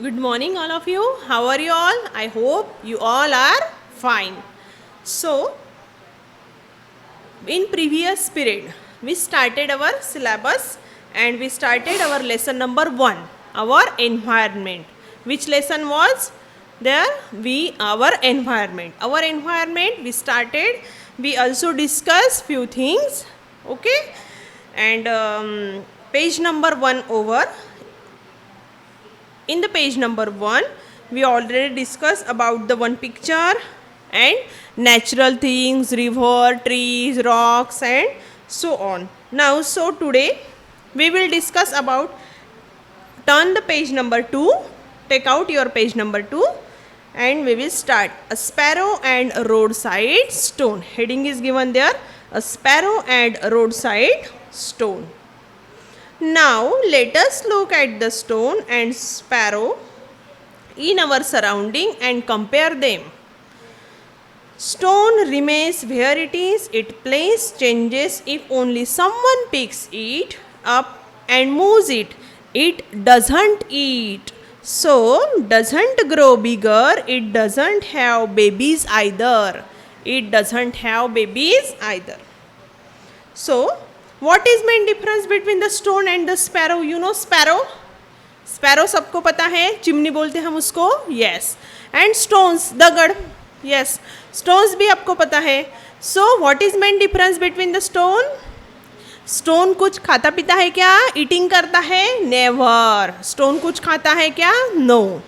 Good morning, all of you. How are you all? I hope you all are fine. So, in previous period, we started our syllabus and we started our lesson number 1, our environment. Which lesson was there? Our environment. Our environment we started. We also discussed few things. Okay, and page number 1 over. In the page number 1, we already discussed about the one picture and natural things, river, trees, rocks and so on. Now, so today we will discuss about, turn the page number 2, take out your page number 2 and we will start. A sparrow and a roadside stone. Heading is given there, a sparrow and a roadside stone. Now let us look at the stone and sparrow in our surrounding and compare them. Stone remains where it is, its place changes if only someone picks it up and moves it. It doesn't eat. So doesn't grow bigger, it doesn't have babies either. It doesn't have babies either. So what is main difference between the stone and the sparrow? You know sparrow? Sparrow सबको पता है, chimney बोलते हैं हम उसको. Yes. And stones, दगड़. Yes. Stones भी आपको पता है. So what is main difference between the stone? Stone कुछ खाता पीता है क्या? Eating करता है? Never. Stone कुछ खाता है क्या? No.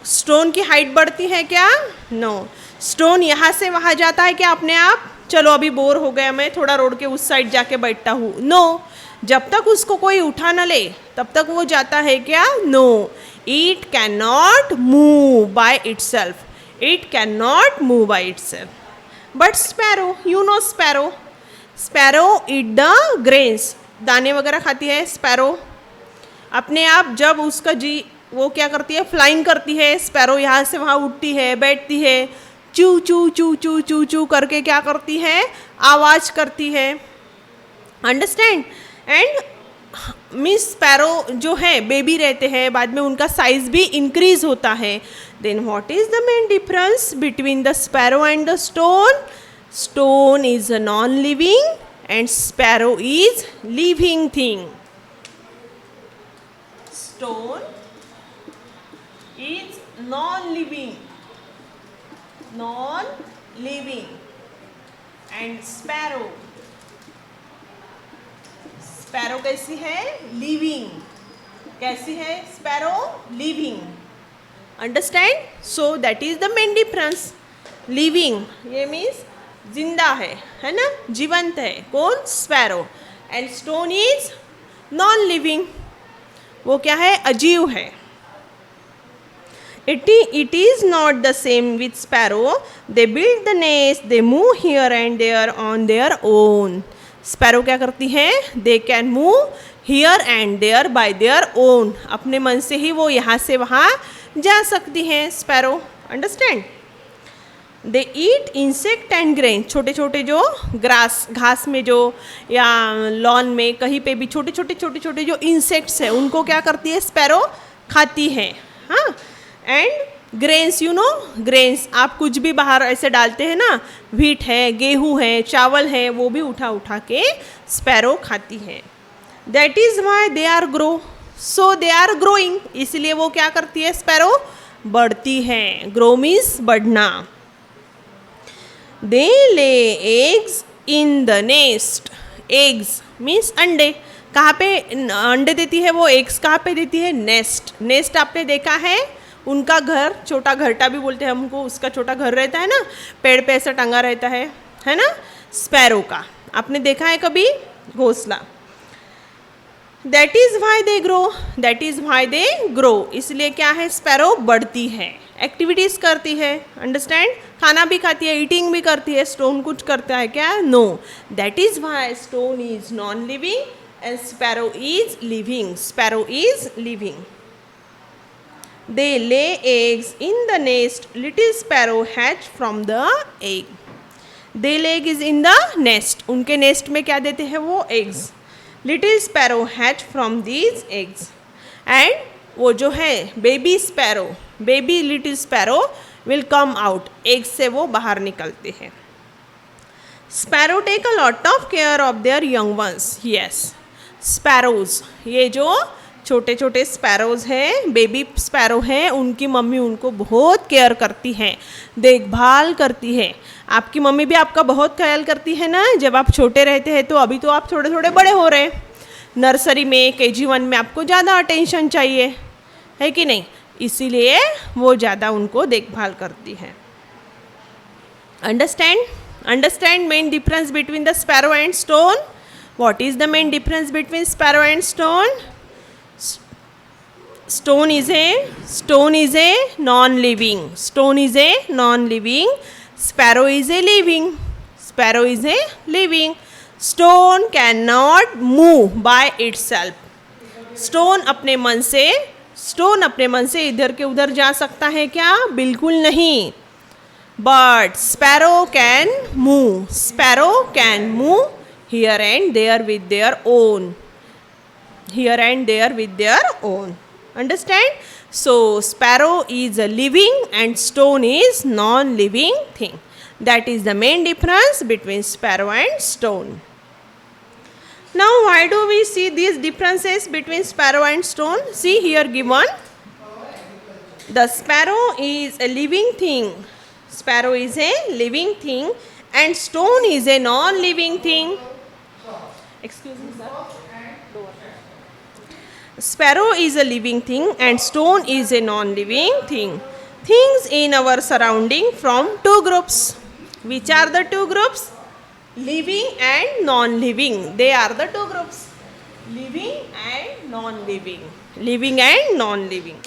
Stone की हाइट बढ़ती है क्या? No. Stone यहाँ से वहाँ जाता है क्या अपने आप? चलो अभी बोर हो गया मैं, थोड़ा रोड के उस साइड जाके बैठता हूँ. नो, जब तक उसको कोई उठा न ले तब तक वो जाता है क्या? No. It can not move by itself. It can not move by itself. But sparrow, you know sparrow. Sparrow eat the grains. दाने वगैरह खाती है स्पैरो अपने आप. जब उसका वो क्या करती है? फ्लाइंग करती है. स्पैरो यहाँ से वहाँ उठती है, बैठती है, चू चू चू चू चू चू करके क्या करती है? आवाज़ करती है. अंडरस्टैंड? एंड मिस स्पैरो जो है बेबी रहते हैं, बाद में उनका साइज भी इंक्रीज होता है. Then what is the main difference between the sparrow and the stone? Stone is a non living and sparrow is living thing. Stone is non living and sparrow कैसी है? लिविंग. कैसी है sparrow? Living. Understand? So that is the main difference. Living ये means जिंदा है ना, जीवंत है. कौन? Sparrow. And stone is non living. वो क्या है? अजीव है. It is not the same with sparrow. They build the nest, they move here and there on their own. Sparrow क्या करती है? They can move here and there by their own. अपने मन से ही वो यहाँ से वहाँ जा सकती हैं sparrow. Understand? They eat insect and grain. छोटे छोटे जो घास में जो या लॉन में कहीं पे भी छोटे छोटे जो इंसेक्ट्स हैं उनको क्या करती है? स्पैरो खाती है. हाँ. And grains, you know grains, आप कुछ भी बाहर ऐसे डालते हैं ना, व्हीट है, गेहूँ है, चावल है, वो भी उठा के स्पैरो खाती है. That is why they are grow. So they are growing. इसलिए वो क्या करती है? स्पैरो बढ़ती है. ग्रो मीन्स बढ़ना. They lay eggs in the nest. Eggs means अंडे. कहाँ पे अंडे देती है वो? एग्स कहाँ पे देती है? नेस्ट. नेस्ट आपने देखा है? उनका घर, छोटा घरटा भी बोलते हैं हमको, उसका छोटा घर रहता है ना, पेड़ पे ऐसा टंगा रहता है ना, स्पैरो का. आपने देखा है कभी? घोंसला. That is why they grow. That is why they grow. इसलिए क्या है? स्पैरो बढ़ती है, एक्टिविटीज करती है. अंडरस्टैंड? खाना भी खाती है, ईटिंग भी करती है. स्टोन कुछ करता है क्या? No. That is why stone is non living and sparrow is living. Sparrow is living. They lay eggs in the nest. Little sparrow hatch from the egg. They lay eggs in the nest. उनके nest में क्या देते हैं वो? Eggs. Little sparrow hatch from these eggs. And वो जो है baby sparrow, baby little sparrow will come out, egg से वो बाहर निकलते हैं. Sparrow take a lot of care of their young ones. Yes, sparrows, ये जो छोटे छोटे स्पैरोज हैं, बेबी स्पैरो हैं, उनकी मम्मी उनको बहुत केयर करती हैं, देखभाल करती है. आपकी मम्मी भी आपका बहुत ख्याल करती है ना जब आप छोटे रहते हैं. तो अभी तो आप थोड़े थोड़े बड़े हो रहे हैं, नर्सरी में KG1 में आपको ज़्यादा अटेंशन चाहिए, है कि नहीं, इसीलिए वो ज़्यादा उनको देखभाल करती है. Understand main difference between the sparrow and stone. What is the main difference between sparrow and stone? Stone is a non-living. Stone is a non-living. Sparrow is a living. Sparrow is a living. Stone cannot move by itself. Stone अपने मन से इधर के उधर जा सकता है क्या? बिल्कुल नहीं. But sparrow can move. Sparrow can move here and there with their own. Here and there with their own. Understand? So sparrow is a living and stone is non-living thing. That is the main difference between sparrow and stone. Now why do we see these differences between sparrow and stone? See here given. The sparrow is a living thing. Sparrow is a living thing and stone is a non-living thing. Excuse me, sir. Sparrow is a living thing and stone is a non-living thing. Things in our surrounding from two groups. Which are the two groups? Living and non-living. They are the two groups. Living and non-living. Living and non-living.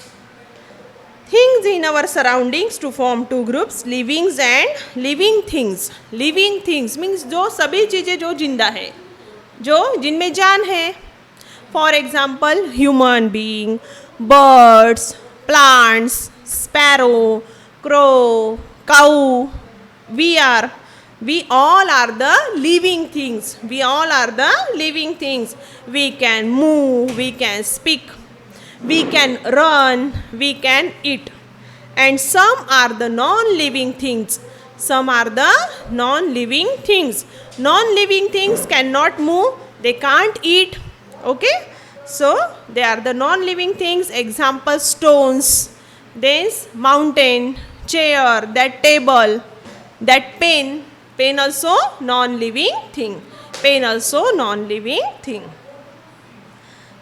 Things in our surroundings to form two groups. Livings and living things. Living things means जो सभी चीज़ें जो जिंदा है, जो जिनमें जान है. For example, human being, birds, plants, sparrow, crow, cow. We all are the living things. We all are the living things. We can move, we can speak, we can run, we can eat. And some are the non-living things. Some are the non-living things. Non-living things cannot move, they can't eat. Okay, so they are the non-living things. Example, stones, then mountain, chair, that table, that pen also non-living thing. Pen also non-living thing.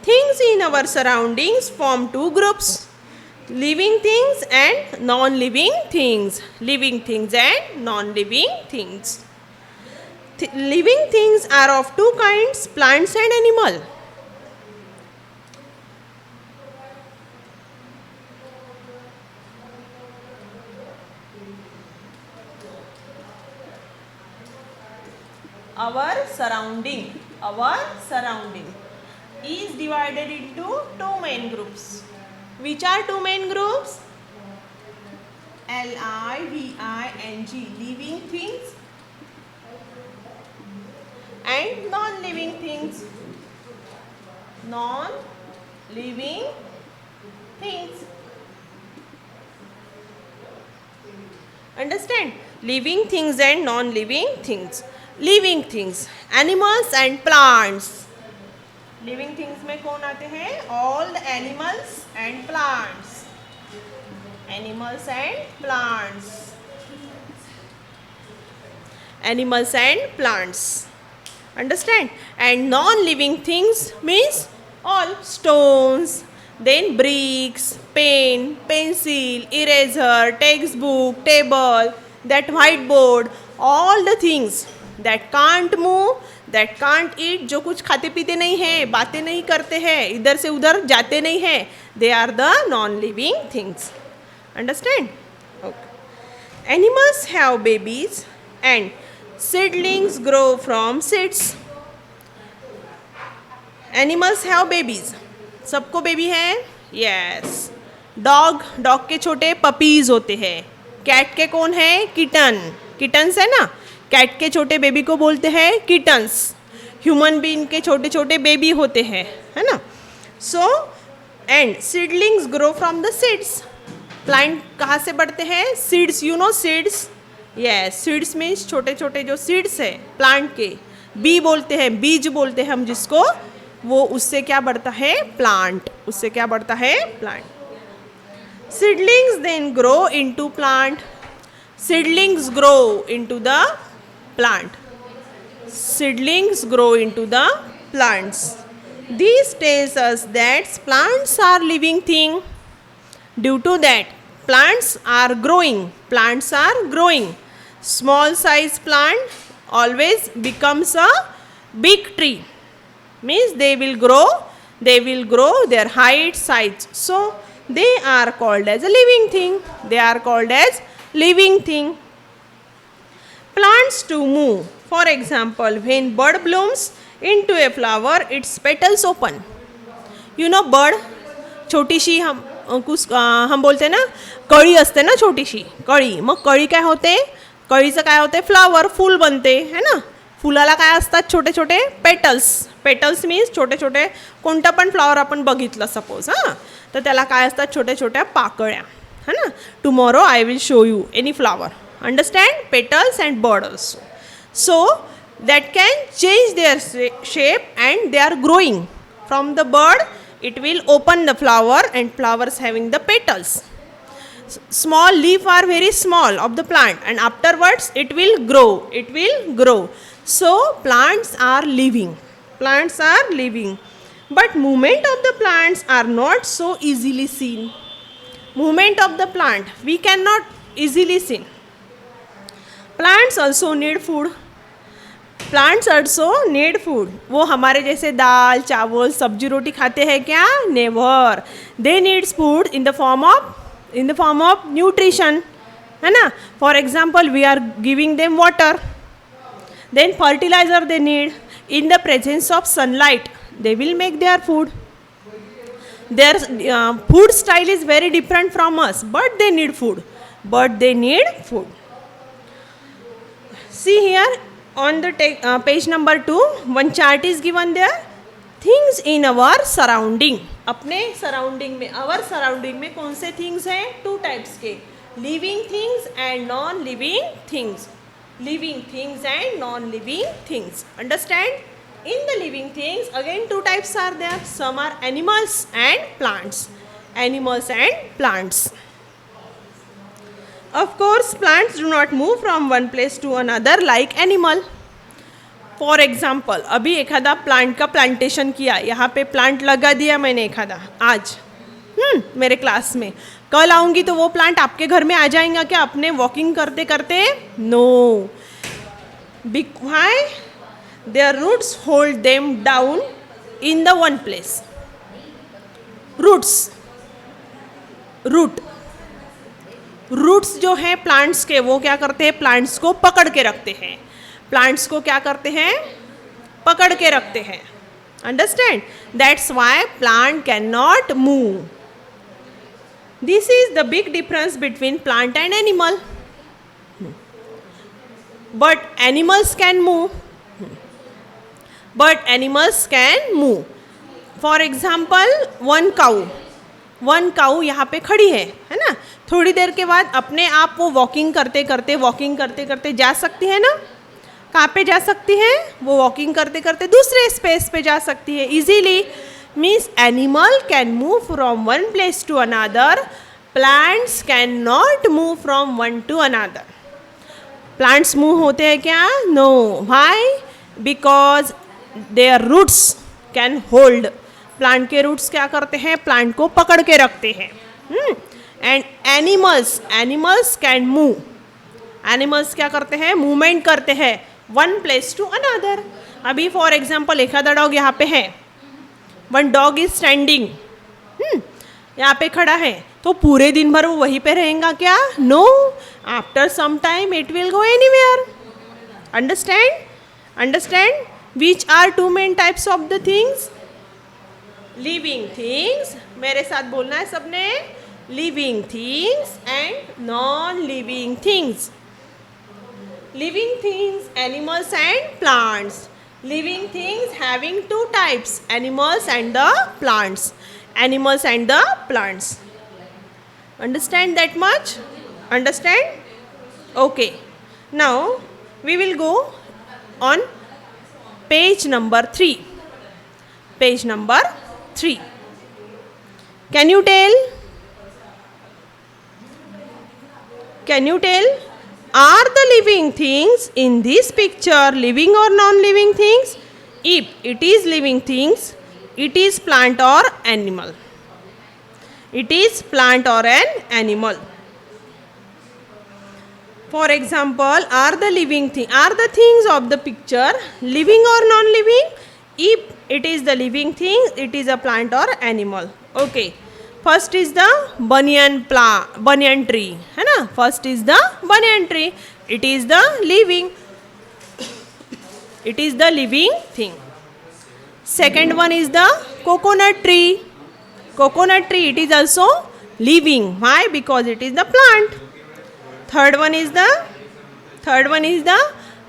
Things in our surroundings form two groups. Living things and non-living things. Living things and non-living things. Living things are of two kinds, plants and animal. Our surrounding is divided into two main groups. Which are two main groups? LIVING, living things and non-living things. Non-living things. Understand? Living things and non-living things. Living things, animals and plants. Living things में कौन आते हैं? All the animals and plants. Animals and plants. Animals and plants. Understand? And non-living things means all stones, then bricks, pen, pencil, eraser, textbook, table, that whiteboard, all the things that can't move, that can't eat, जो कुछ खाते पीते नहीं हैं, बातें नहीं करते हैं, इधर से उधर जाते नहीं हैं, they are the non-living things. Understand? Okay. Animals have babies and seedlings grow from seeds. Animals have babies. सबको बेबी है? Yes. डॉग के छोटे पपीज होते हैं. कैट के कौन है? किटन्स है ना. कैट के छोटे बेबी को बोलते हैं किटन्स. ह्यूमन बीइंग के छोटे छोटे बेबी होते हैं, है ना. So and seedlings grow from the seeds. Plant कहाँ से बढ़ते हैं? Seeds. You know seeds? Yes, seeds means छोटे छोटे जो सीड्स है प्लांट के, बी बोलते हैं, बीज बोलते हैं हम जिसको, वो उससे क्या बढ़ता है? प्लांट. उससे क्या बढ़ता है? Plant. Seedlings then grow into plant. Seedlings grow into the plant. Seedlings grow into the plants. This tells us that plants are living thing. Due to that, plants are growing. Plants are growing. Small size plant always becomes a big tree. Means they will grow. They will grow their height, size. So they are called as a living thing. They are called as living thing. Plants to move. For example, when bud blooms into a flower, its petals open. You know bud? छोटीशी हम बोलते ना, कळी असते ना छोटीशी कळी. मग कळी काय होते? कळीचं काय होते? फ्लावर, फूल बनते है ना. फुलाला काय असतात? छोटे छोटे पेटल्स. पेटल्स मीन्स छोटे छोटे, कोणतं पण फ्लावर आपण बघितलं सपोज, हां, तर त्याला काय असतात? छोट्या छोट्या पाकळ्या है ना. Tomorrow I will show you any flower. Understand? Petals and bud also. So that can change their shape and they are growing. From the bud, it will open the flower and flowers having the petals. Small leaf are very small of the plant and afterwards it will grow. It will grow. So plants are living. Plants are living. But movement of the plants are not so easily seen. Movement of the plant we cannot easily see. Plants also need food. Plants also need food. वो हमारे जैसे दाल चावल सब्जी रोटी खाते हैं क्या? Never. They needs food in the form of nutrition, है ना. For example we are giving them water. Then fertiliser they need. In the presence of sunlight they will make their food. Their food style is very different from us, but they need food. See here on the page number 2, one chart is given there. Things in our surrounding. अपने surrounding में, our surrounding में कौन से things हैं? 2 types के, living things and non-living things. Living things and non-living things. Understand? In the living things, again 2 types are there. Some are animals and plants. Animals and plants. Of course, plants do not move from one place to another like animal. For example, अभी एखादा plant का plantation किया, यहाँ पे plant लगा दिया मैंने एखादा आज मेरे क्लास में. कल आऊँगी तो वो प्लांट आपके घर में आ जाएगा क्या अपने वॉकिंग करते करते? No. Why? Their roots hold them down in the one place. Roots जो हैं प्लांट्स के, वो क्या करते हैं? प्लांट्स को पकड़ के रखते हैं. प्लांट्स को क्या करते हैं? पकड़ के रखते हैं. Understand? That's why plant can not move. This is the big difference between plant and animal. But animals can move. For example one cow यहाँ पे खड़ी है ना. थोड़ी देर के बाद अपने आप वो वॉकिंग करते करते जा सकती है ना. कहाँ पे जा सकती है? वो वॉकिंग करते करते दूसरे स्पेस पे जा सकती है easily. Means animal can move from one place to another. Plants can not move from one to another. Plants move होते हैं क्या? No. Why? Because their roots can hold. Plant के रूट्स क्या करते हैं? प्लांट को पकड़ के रखते हैं. And animals can move. Animals क्या करते हैं? मूवमेंट करते हैं वन प्लेस टू अनदर. अभी फॉर एग्जाम्पल एखादा डॉग यहाँ पे है. वन डॉग इज स्टैंडिंग, यहाँ पे खड़ा है, तो पूरे दिन भर वो वहीं पे रहेगा क्या? No. After some time it will go anywhere. Understand? Which are 2 main types of the things? Living things. मेरे साथ बोलना है सबने. Living things and non living things. Living things, animals and plants. Living things having 2 types, animals and the plants. animals and the plants. Understand that much? Understand? Okay. Now we will go on page number 3. Page number 3. Can you tell? Can you tell? Are the living things in this picture living or non-living things? If it is living things, it is plant or animal. It is plant or an animal. For example, are the things of the picture living or non-living? If it is the living thing, it is a plant or animal. Okay. First is the banyan tree, है ना? First is the banyan tree. It is the living. It is the living thing. Second one is the coconut tree. Coconut tree, it is also living. Why? Because it is the plant. Third one is the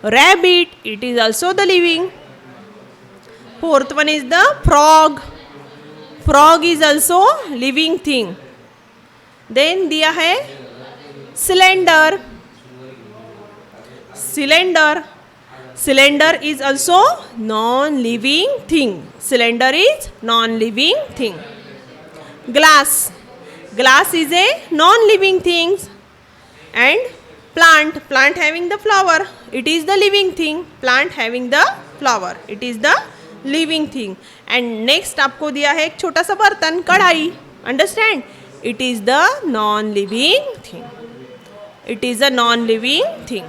rabbit. It is also the living. Fourth one is the frog. Frog is also living thing. Then दिया है cylinder. Cylinder is also non-living thing. Cylinder is non-living thing. Glass is a non-living thing. And plant having the flower, it is the living thing. Plant having the flower, it is the living thing. And next आपको दिया है एक छोटा सा बर्तन, कढ़ाई. Understand? It is the non-living thing. It is a non-living thing.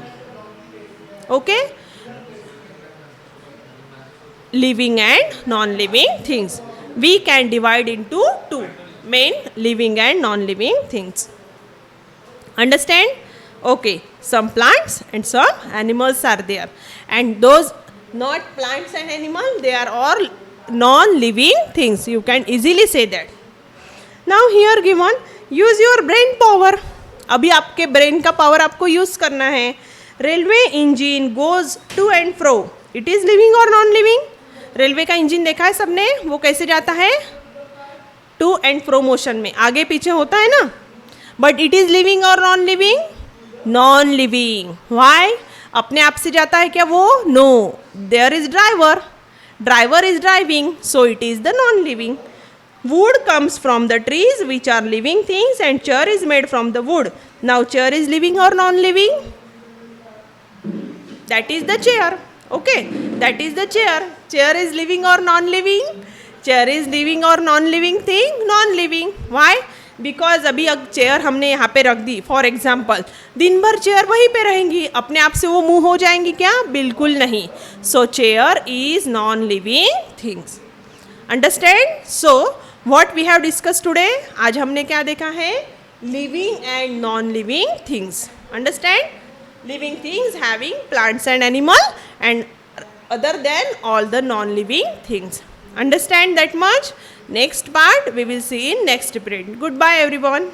Okay? Living and non-living things. We can divide into two main living and non-living things. Understand? Okay. Some plants and some animals are there. And those not plants and animals, they are all non-living things. You can easily say that. Now here given, use your brain power. अभी आपके brain का power आपको use करना है. Railway engine goes to and fro. It is living और non living? Railway का engine देखा है सबने? वो कैसे जाता है? टू एंड फ्रो मोशन में, आगे पीछे होता है ना. बट इट इज लिविंग और non living? Non living. Why? अपने आप से जाता है क्या वो? No. There is driver is driving, so it is the non living. Wood comes from the trees which are living things and chair is made from the wood. Now chair is living or non-living? That is the chair. Okay, that is the chair. Chair is living or non-living? Chair is living or non-living thing? Non-living. Why? Because अभी chair हमने यहाँ पे रख दी. For example दिन भर chair वहीं पे रहेंगी, अपने आप से वो मूव हो जाएंगी क्या? बिल्कुल नहीं. So chair is non living things. Understand? So what we have discussed today, आज हमने क्या देखा है? living and non-living things. Understand? Living things having plants and animal and other than all the non-living things. Understand that much? Next part we will see in next period. Goodbye everyone.